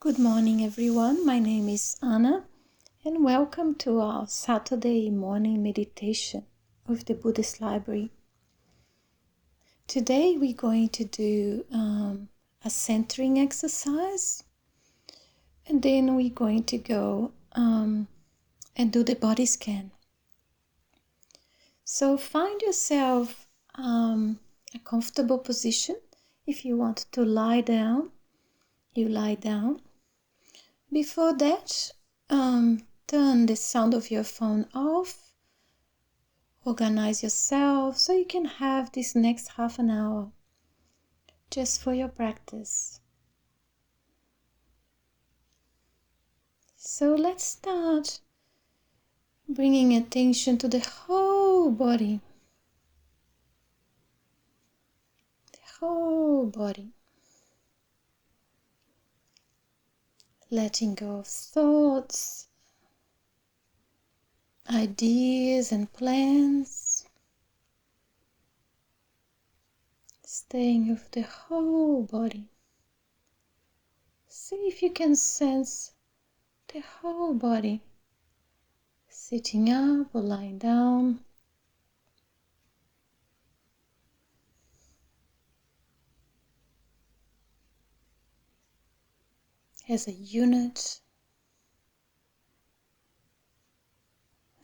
Good morning, everyone. My name is Anna, and welcome to our Saturday morning meditation with the Buddhist Library. Today, we're going to do a centering exercise, and then we're going to go and do the body scan. So, find yourself a comfortable position. If you want to lie down, you lie down. Before that, turn the sound of your phone off, organize yourself so you can have this next half an hour just for your practice. So let's start bringing attention to the whole body. The whole body. Letting go of thoughts, ideas and plans. Staying with the whole body. See if you can sense the whole body, sitting up or lying down. As a unit.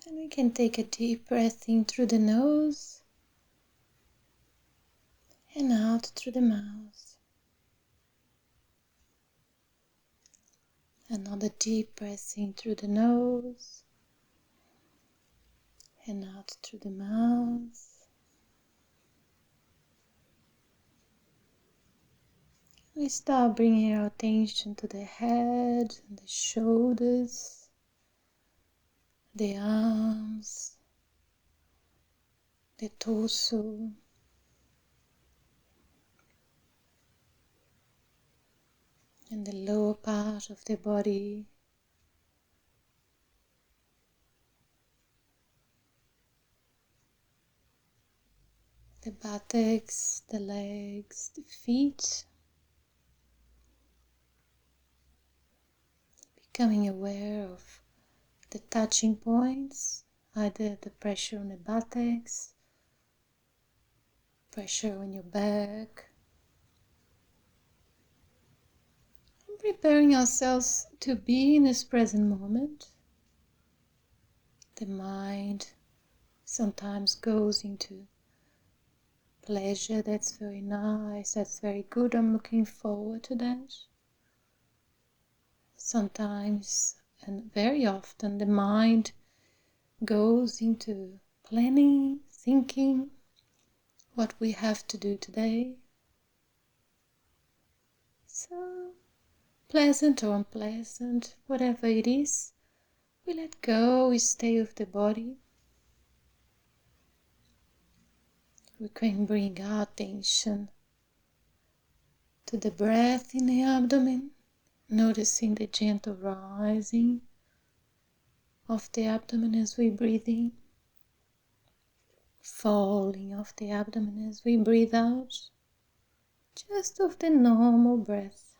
And we can take a deep breath in through the nose and out through the mouth. Another deep breath in through the nose and out through the mouth. We start bringing our attention to the head and the shoulders, the arms, the torso, and the lower part of the body. The buttocks, the legs, the feet. Becoming aware of the touching points, either the pressure on the buttocks, pressure on your back. And preparing ourselves to be in this present moment. The mind sometimes goes into pleasure, that's very nice, that's very good, I'm looking forward to that. Sometimes, and very often, the mind goes into planning, thinking what we have to do today. So, pleasant or unpleasant, whatever it is, we let go, we stay with the body. We can bring our attention to the breath in the abdomen, noticing the gentle rising of the abdomen as we breathe in, falling of the abdomen as we breathe out, just of the normal breath,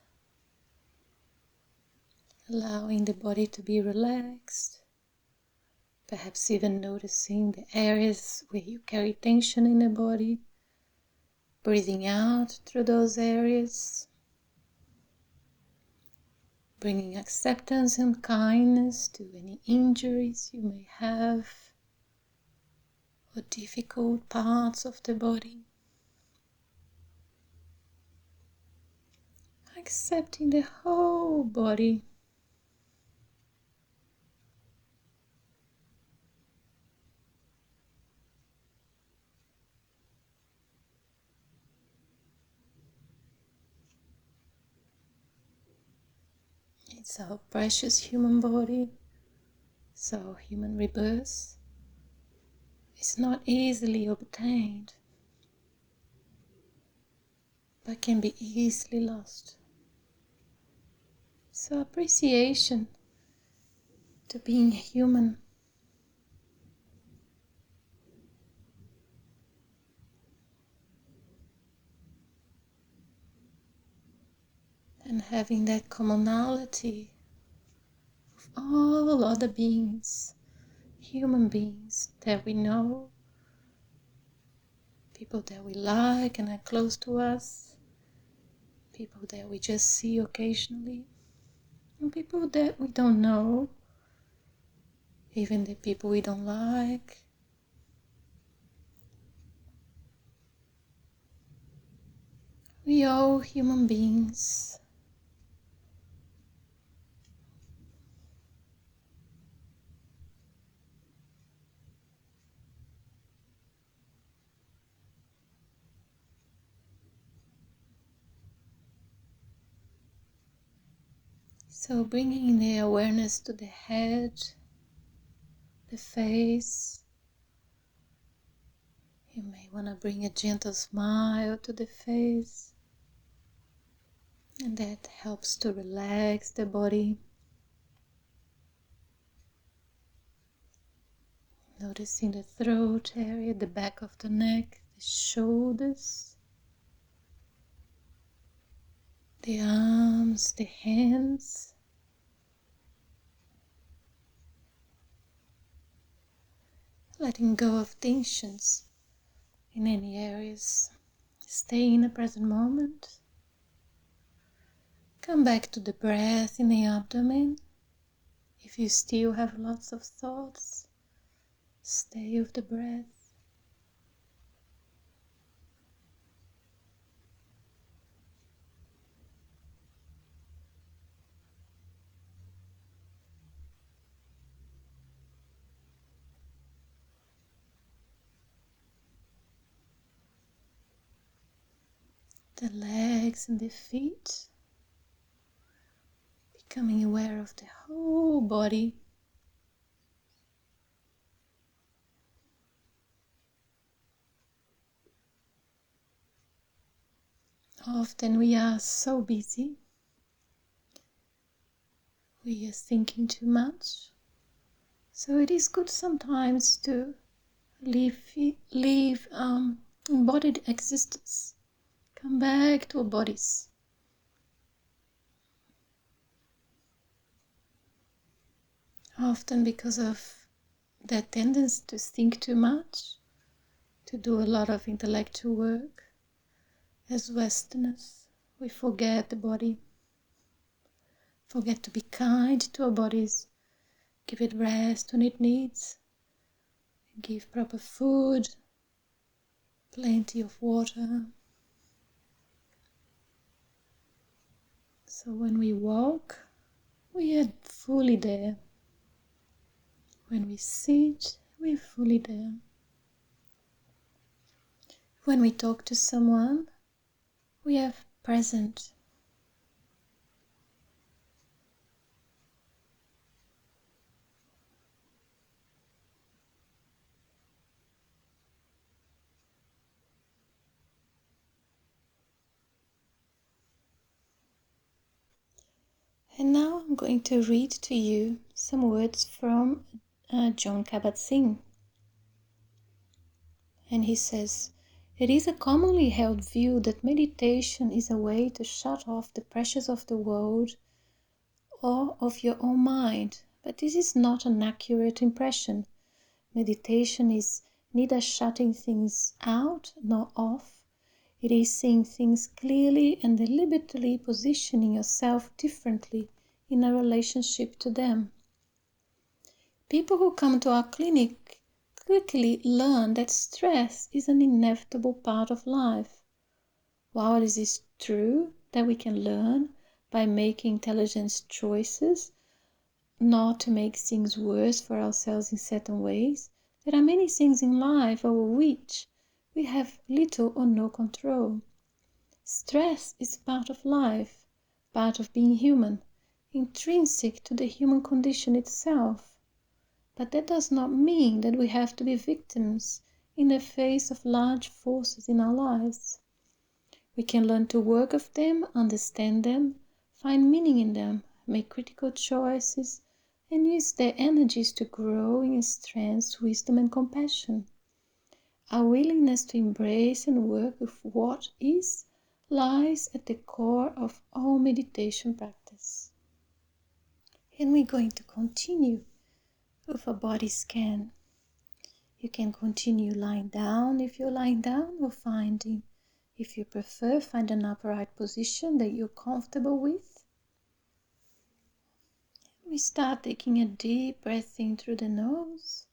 allowing the body to be relaxed, perhaps even noticing the areas where you carry tension in the body, breathing out through those areas, bringing acceptance and kindness to any injuries you may have or difficult parts of the body. Accepting the whole body. It's our precious human body, it's our human rebirth. It's not easily obtained, but can be easily lost. So appreciation to being human. and having that commonality of all other beings, human beings that we know, people that we like and are close to us, people that we just see occasionally, and people that we don't know, even the people we don't like. We all human beings. So bringing the awareness to the head, the face. You may want to bring a gentle smile to the face, and that helps to relax the body. Noticing the throat area, the back of the neck, the shoulders, the arms, the hands. Letting go of tensions in any areas. Stay in the present moment. Come back to the breath in the abdomen. If you still have lots of thoughts, stay with the breath. The legs and the feet. Becoming aware of the whole body. Often we are so busy. We are thinking too much. So it is good sometimes to leave embodied existence. Come back to our bodies. Often because of that tendency to think too much, to do a lot of intellectual work, as Westerners, we forget the body. Forget to be kind to our bodies. Give it rest when it needs. Give proper food, plenty of water. So when we walk, we are fully there. When we sit, we are fully there. When we talk to someone, we are present. And now I'm going to read to you some words from John Kabat-Zinn. And he says, "It is a commonly held view that meditation is a way to shut off the pressures of the world or of your own mind, but this is not an accurate impression. Meditation is neither shutting things out nor off. It is seeing things clearly and deliberately positioning yourself differently in a relationship to them. People who come to our clinic quickly learn that stress is an inevitable part of life. While it is true that we can learn by making intelligent choices not to make things worse for ourselves in certain ways, there are many things in life over which we have little or no control. Stress is part of life, part of being human, intrinsic to the human condition itself. But that does not mean that we have to be victims in the face of large forces in our lives. We can learn to work with them, understand them, find meaning in them, make critical choices, and use their energies to grow in strength, wisdom, and compassion. Our willingness to embrace and work with what is lies at the core of all meditation practice. And we're going to continue with a body scan. You can continue lying down if you're lying down, or finding, if you prefer, find an upright position that you're comfortable with. We start taking a deep breath in through the nose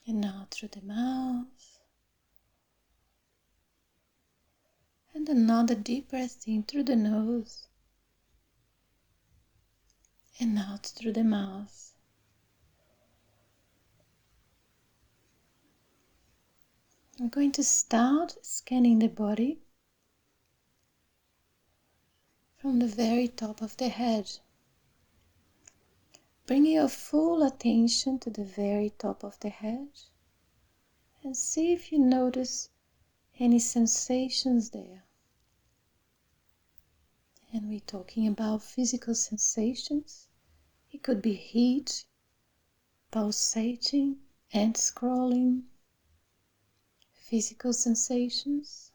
and out through the mouth. And another deep breath in through the nose and out through the mouth. I'm going to start scanning the body from the very top of the head. Bring your full attention to the very top of the head and see if you notice any sensations there. And we're talking about physical sensations. It could be heat, pulsating, and scrolling. Physical sensations.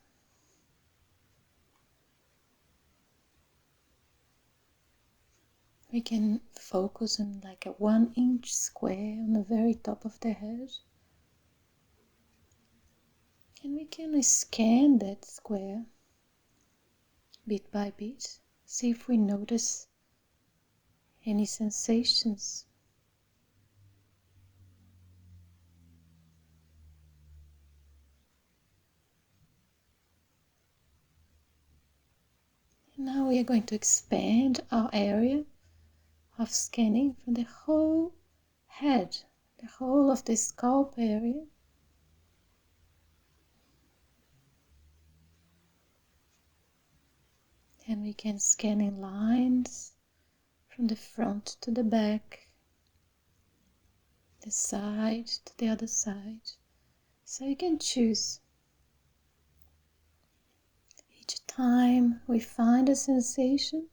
We can focus on like a 1-inch square on the very top of the head. And we can scan that square bit by bit. See if we notice any sensations. And now we are going to expand our area of scanning from the whole head, the whole of the scalp area. And we can scan in lines from the front to the back, the side to the other side. So you can choose. Each time we find a sensation,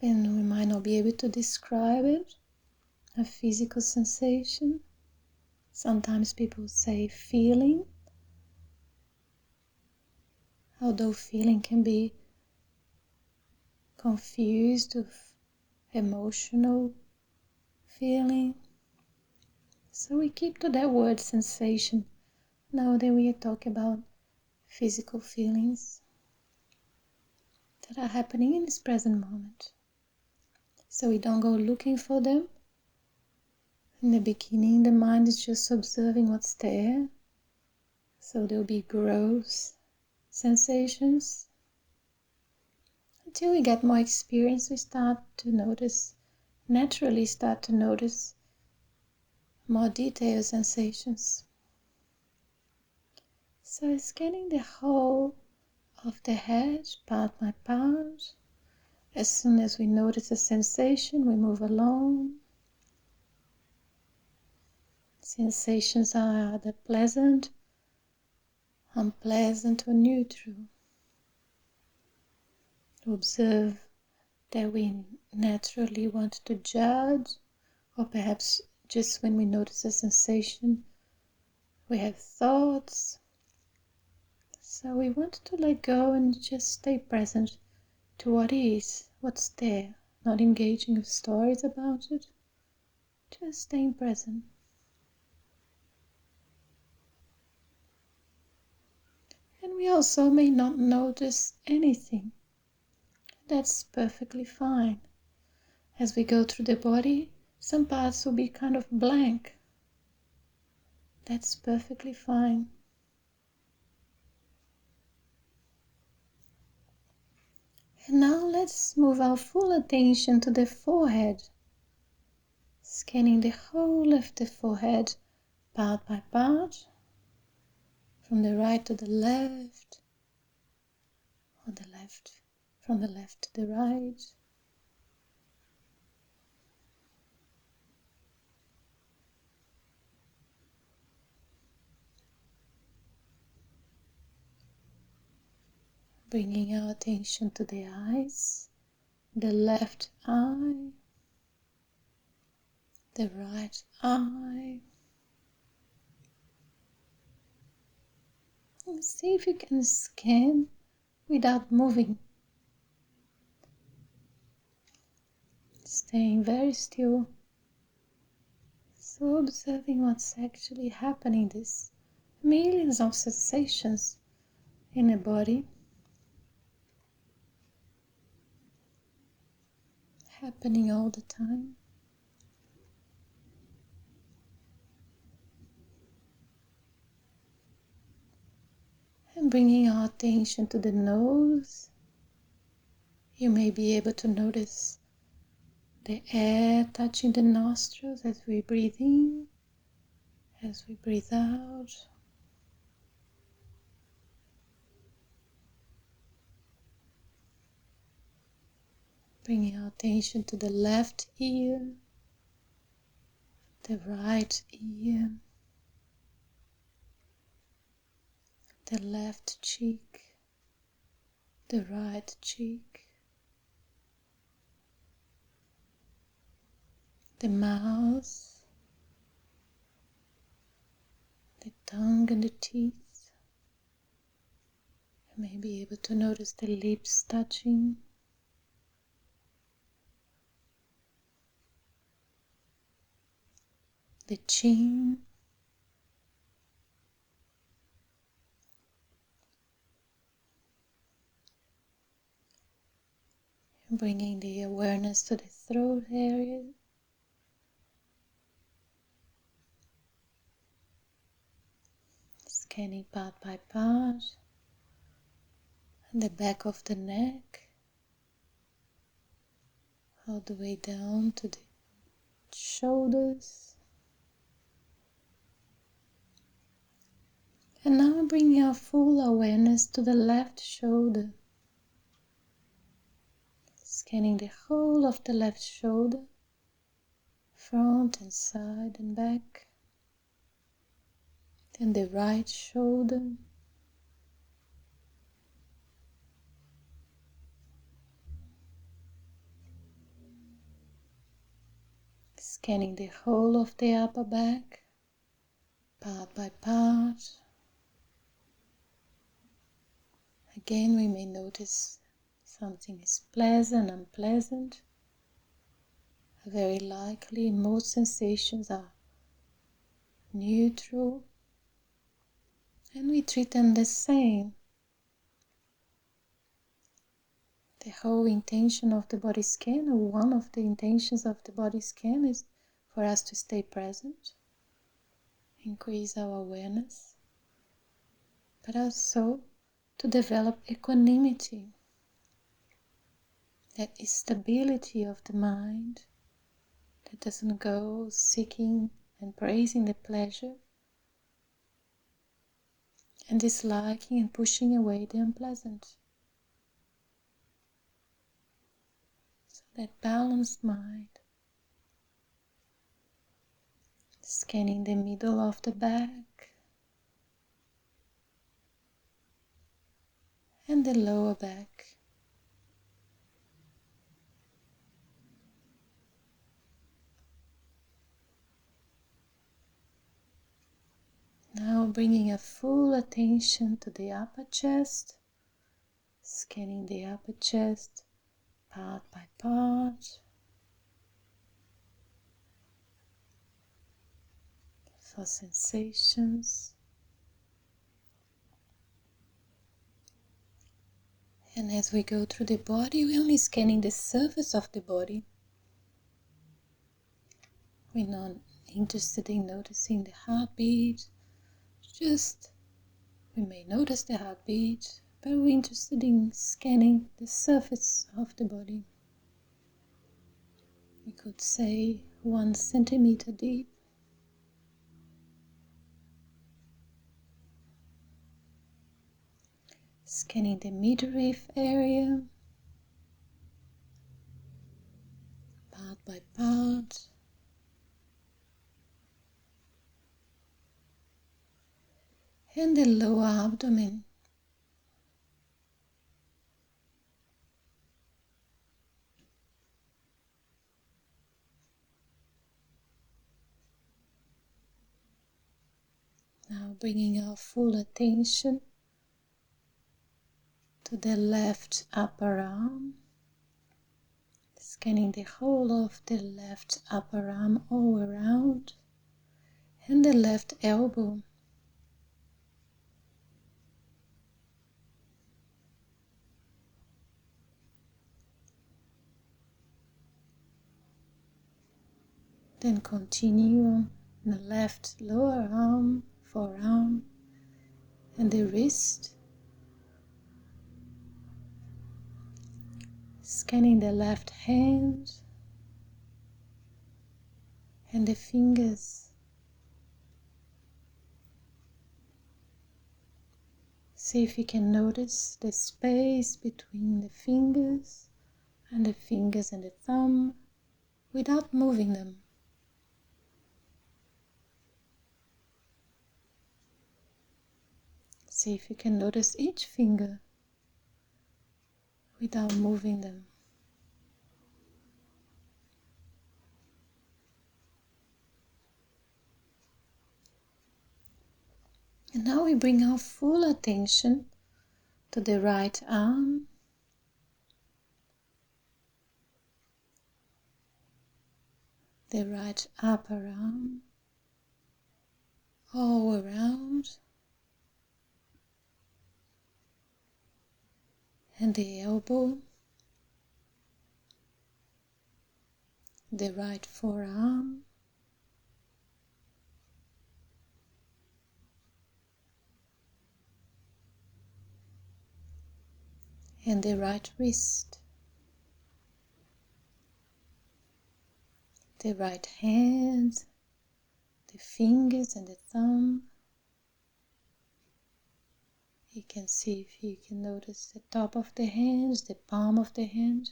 and we might not be able to describe it, a physical sensation. Sometimes people say feeling, although feeling can be confused with emotional feeling. So we keep to that word sensation. Now that we are talking about physical feelings that are happening in this present moment. So we don't go looking for them. In the beginning, the mind is just observing what's there. So there'll be gross sensations. Until we get more experience, we naturally start to notice more detailed sensations. So scanning the whole of the head, part by part. As soon as we notice a sensation, we move along. Sensations are either pleasant, unpleasant, or neutral. Observe that we naturally want to judge, or perhaps just when we notice a sensation, we have thoughts. So we want to let go and just stay present to what is, what's there, not engaging with stories about it, just staying present. And we also may not notice anything. That's perfectly fine. As we go through the body, some parts will be kind of blank. That's perfectly fine. And now let's move our full attention to the forehead, scanning the whole of the forehead, part by part, from the right to the left, or from the left to the right. Bringing our attention to the eyes, the left eye, the right eye. See if you can scan without moving. Staying very still. So observing what's actually happening. These millions of sensations in the body happening all the time. And bringing our attention to the nose, you may be able to notice the air touching the nostrils as we breathe in, as we breathe out. Bringing our attention to the left ear, the right ear, the left cheek, the right cheek, the mouth, the tongue and the teeth. You may be able to notice the lips touching, the chin, and bringing the awareness to the throat area, scanning part by part, and the back of the neck, all the way down to the shoulders. And now bringing our full awareness to the left shoulder, scanning the whole of the left shoulder, front and side and back, then the right shoulder, scanning the whole of the upper back, part by part. Again, we may notice something is pleasant, unpleasant. Very likely, most sensations are neutral, and we treat them the same. The whole intention of the body scan, or one of the intentions of the body scan, is for us to stay present, increase our awareness, but also to develop equanimity, that stability of the mind that doesn't go seeking and praising the pleasure and disliking and pushing away the unpleasant. So that balanced mind, scanning the middle of the back and the lower back. Now bringing a full attention to the upper chest, scanning the upper chest part by part for sensations. And as we go through the body, we're only scanning the surface of the body. We're not interested in noticing the heartbeat. We may notice the heartbeat, but we're interested in scanning the surface of the body. We could say 1 centimeter deep. Scanning the midriff area, part by part. And the lower abdomen. Now bringing our full attention to the left upper arm, scanning the whole of the left upper arm all around, and the left elbow. Then continue on the left lower arm, forearm, and the wrist. Scanning the left hand and the fingers. See if you can notice the space between the fingers and the thumb without moving them. See if you can notice each finger without moving them. And now we bring our full attention to the right arm, the right upper arm, all around, and the elbow, the right forearm, and the right wrist, the right hand, the fingers and the thumb. You can see if you can notice the top of the hands, the palm of the hand.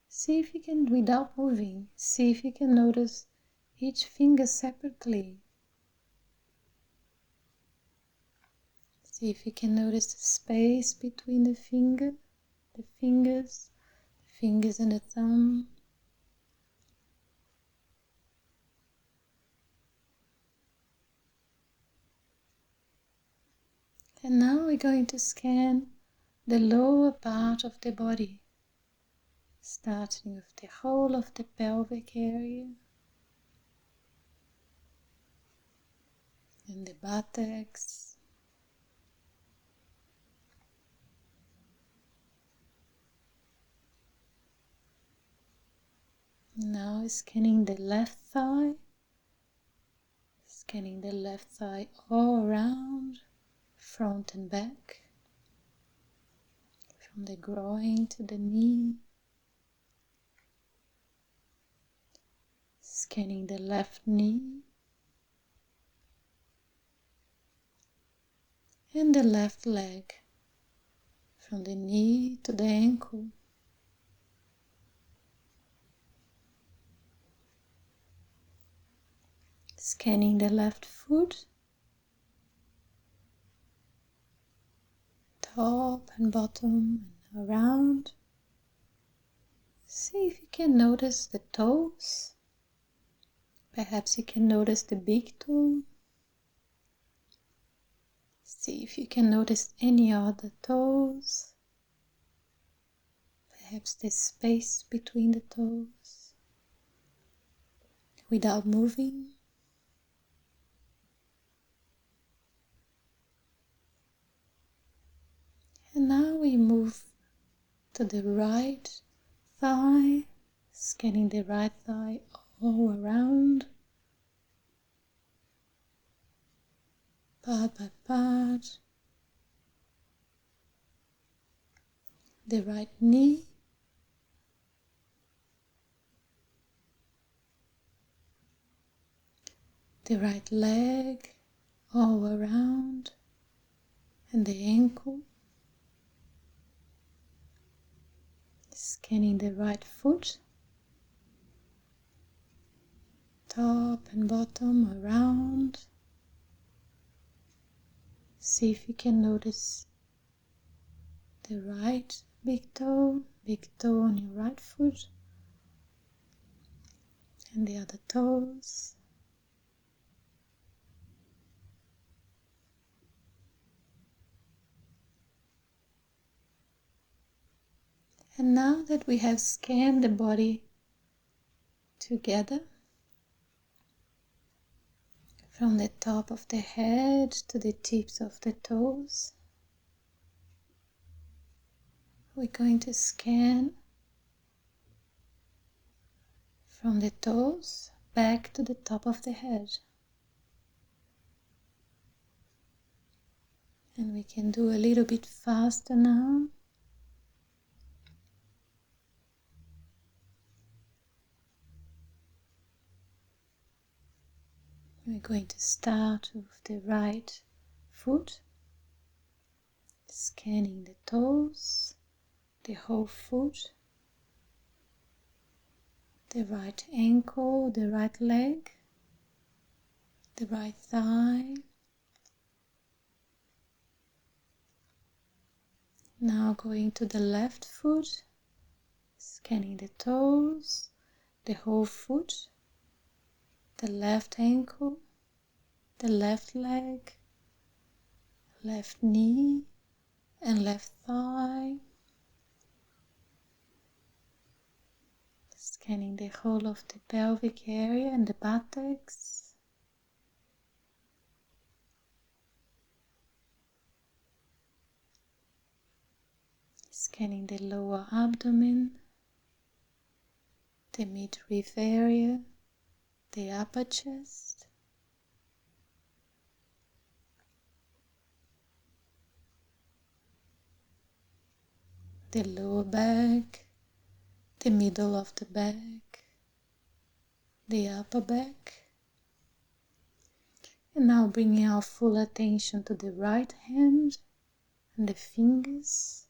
See if you can, without moving, see if you can notice each finger separately. See if you can notice the space between the fingers, the fingers and the thumb. And now we're going to scan the lower part of the body, starting with the whole of the pelvic area and the buttocks, now scanning the left thigh, all around, front and back, from the groin to the knee, scanning the left knee and the left leg, from the knee to the ankle. Scanning the left foot, top and bottom and around. See if you can notice the toes. Perhaps you can notice the big toe. See if you can notice any other toes. Perhaps the space between the toes without moving. And now we move to the right thigh, scanning the right thigh all around, part by part. The right knee, the right leg all around, and the ankle. Scanning the right foot, top and bottom around. See if you can notice the right big toe on your right foot, and the other toes. And now that we have scanned the body together, from the top of the head to the tips of the toes, we're going to scan from the toes back to the top of the head. And we can do a little bit faster now. We're going to start with the right foot, scanning the toes, the whole foot, the right ankle, the right leg, the right thigh. Now going to the left foot, scanning the toes, the whole foot, the left ankle, the left leg, left knee and left thigh. Scanning the whole of the pelvic area and the buttocks. Scanning the lower abdomen, the midriff area, the upper chest, the lower back, the middle of the back, the upper back. And now bringing our full attention to the right hand and the fingers,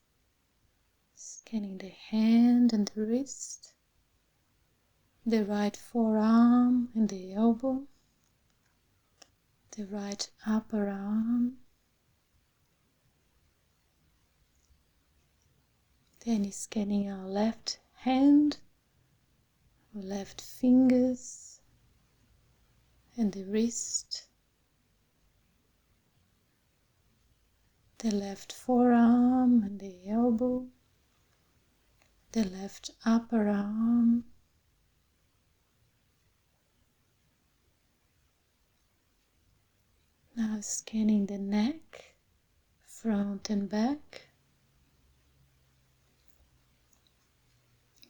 scanning the hand and the wrist, the right forearm and the elbow, the right upper arm, then scanning our left hand, our left fingers and the wrist, the left forearm and the elbow, the left upper arm, now scanning the neck, front and back,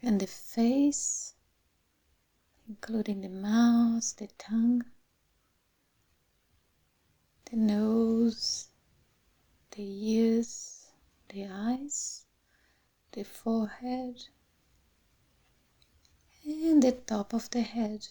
and the face, including the mouth, the tongue, the nose, the ears, the eyes, the forehead, and the top of the head.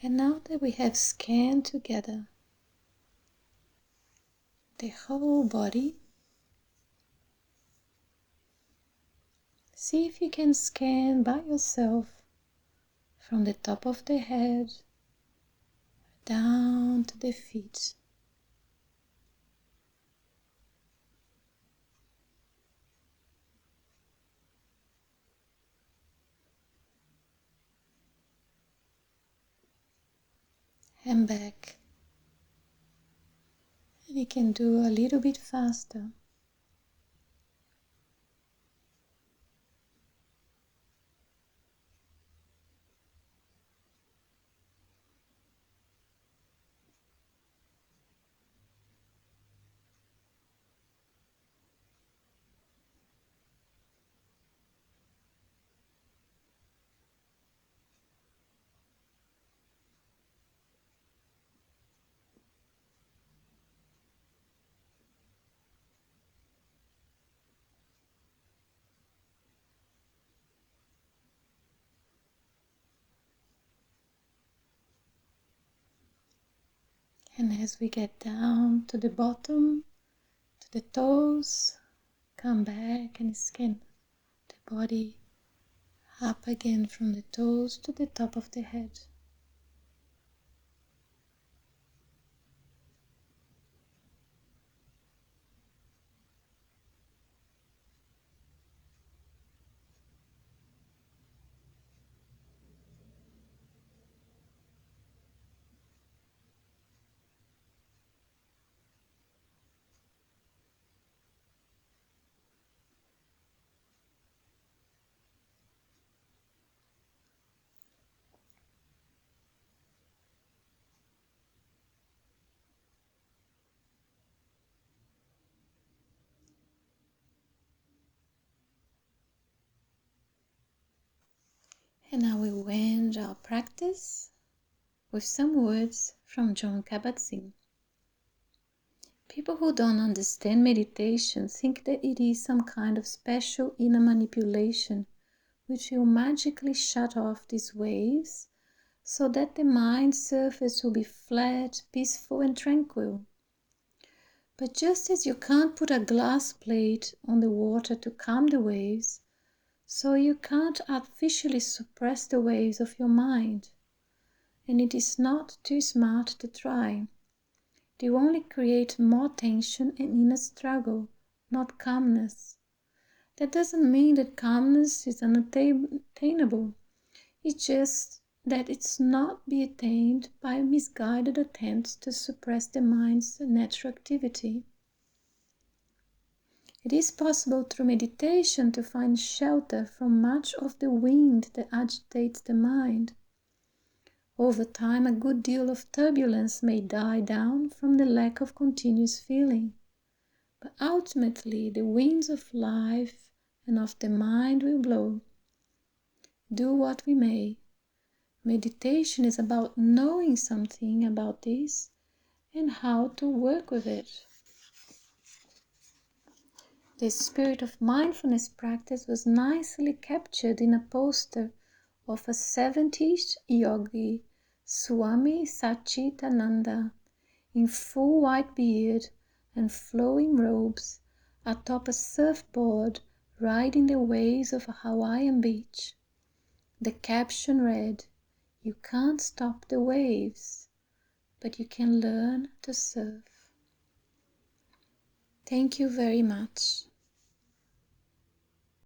And now that we have scanned together the whole body, see if you can scan by yourself from the top of the head down to the feet. And back. And you can do a little bit faster. And as we get down to the bottom, to the toes, come back and scan the body up again from the toes to the top of the head. And now we will end our practice with some words from John Kabat-Zinn. People who don't understand meditation think that it is some kind of special inner manipulation which will magically shut off these waves so that the mind's surface will be flat, peaceful and tranquil. But just as you can't put a glass plate on the water to calm the waves, so you can't artificially suppress the waves of your mind. And it is not too smart to try. They only create more tension and inner struggle, not calmness. That doesn't mean that calmness is unattainable. It's just that it's not be attained by misguided attempts to suppress the mind's natural activity. It is possible through meditation to find shelter from much of the wind that agitates the mind. Over time, a good deal of turbulence may die down from the lack of continuous feeling, but ultimately the winds of life and of the mind will blow. Do what we may. Meditation is about knowing something about this and how to work with it. The spirit of mindfulness practice was nicely captured in a poster of a 70s yogi, Swami Satchitananda, in full white beard and flowing robes, atop a surfboard riding the waves of a Hawaiian beach. The caption read, "You can't stop the waves, but you can learn to surf." Thank you very much.